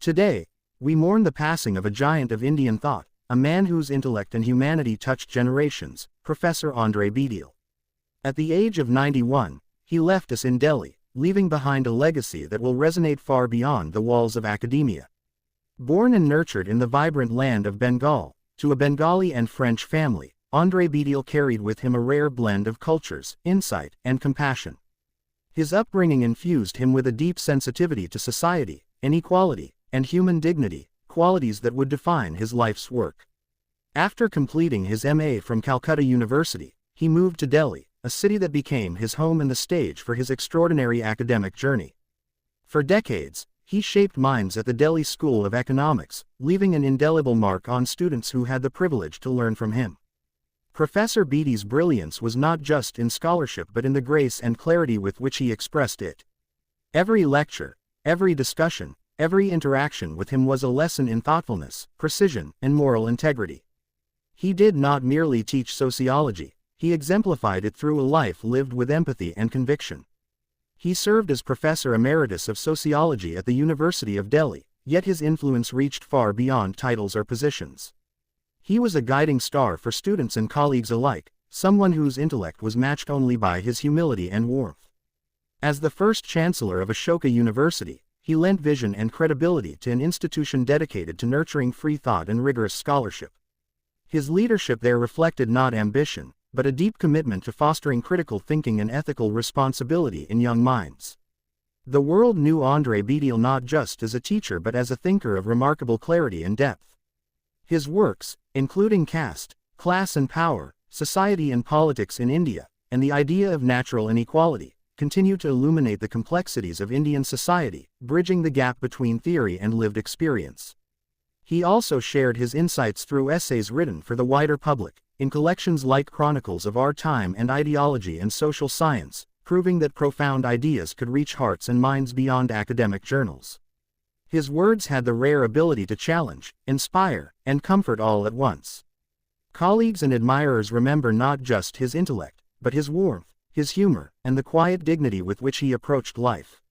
Today, we mourn the passing of a giant of Indian thought, a man whose intellect and humanity touched generations, Professor André Beteille. At the age of 91, he left us in Delhi, leaving behind a legacy that will resonate far beyond the walls of academia. Born and nurtured in the vibrant land of Bengal, to a Bengali and French family, André Beteille carried with him a rare blend of cultures, insight, and compassion. His upbringing infused him with a deep sensitivity to society, inequality, and human dignity, qualities that would define his life's work. After completing his MA from Calcutta University, he moved to Delhi, a city that became his home and the stage for his extraordinary academic journey. For decades, he shaped minds at the Delhi School of Economics, leaving an indelible mark on students who had the privilege to learn from him. Professor Beteille's brilliance was not just in scholarship but in the grace and clarity with which he expressed it. Every lecture, every discussion, every interaction with him was a lesson in thoughtfulness, precision, and moral integrity. He did not merely teach sociology, he exemplified it through a life lived with empathy and conviction. He served as Professor Emeritus of Sociology at the University of Delhi, yet his influence reached far beyond titles or positions. He was a guiding star for students and colleagues alike, someone whose intellect was matched only by his humility and warmth. As the first Chancellor of Ashoka University, he lent vision and credibility to an institution dedicated to nurturing free thought and rigorous scholarship. His leadership there reflected not ambition, but a deep commitment to fostering critical thinking and ethical responsibility in young minds. The world knew André Beteille not just as a teacher but as a thinker of remarkable clarity and depth. His works, including Caste, Class and Power, Society and Politics in India, and the idea of natural inequality, continue to illuminate the complexities of Indian society, bridging the gap between theory and lived experience. He also shared his insights through essays written for the wider public, in collections like Chronicles of Our Time and Ideology and Social Science, proving that profound ideas could reach hearts and minds beyond academic journals. His words had the rare ability to challenge, inspire, and comfort all at once. Colleagues and admirers remember not just his intellect, but his warmth, his humor, and the quiet dignity with which he approached life.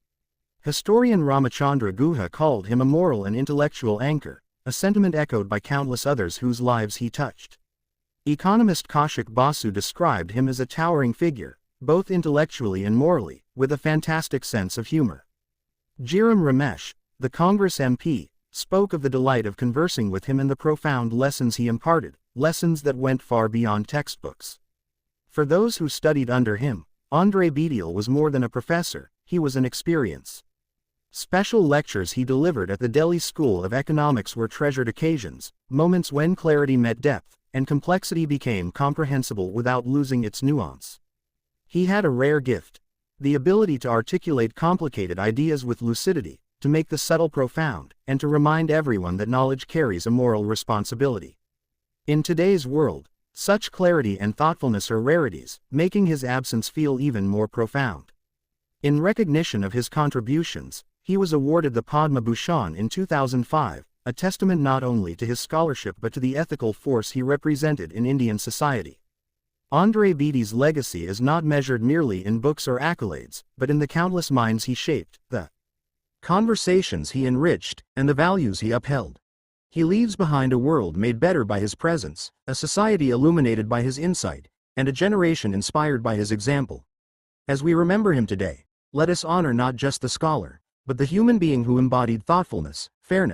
Historian Ramachandra Guha called him a moral and intellectual anchor, a sentiment echoed by countless others whose lives he touched. Economist Kaushik Basu described him as a towering figure, both intellectually and morally, with a fantastic sense of humor. Jairam Ramesh, the Congress MP, spoke of the delight of conversing with him and the profound lessons he imparted, lessons that went far beyond textbooks. For those who studied under him, André Beteille was more than a professor, he was an experience. Special lectures he delivered at the Delhi School of Economics were treasured occasions, moments when clarity met depth, and complexity became comprehensible without losing its nuance. He had a rare gift, the ability to articulate complicated ideas with lucidity, to make the subtle profound, and to remind everyone that knowledge carries a moral responsibility. In today's world, such clarity and thoughtfulness are rarities, making his absence feel even more profound. In recognition of his contributions, he was awarded the Padma Bhushan in 2005, a testament not only to his scholarship but to the ethical force he represented in Indian society. André Beteille's legacy is not measured merely in books or accolades, but in the countless minds he shaped, the conversations he enriched, and the values he upheld. He leaves behind a world made better by his presence, a society illuminated by his insight, and a generation inspired by his example. As we remember him today, let us honor not just the scholar, but the human being who embodied thoughtfulness, fairness,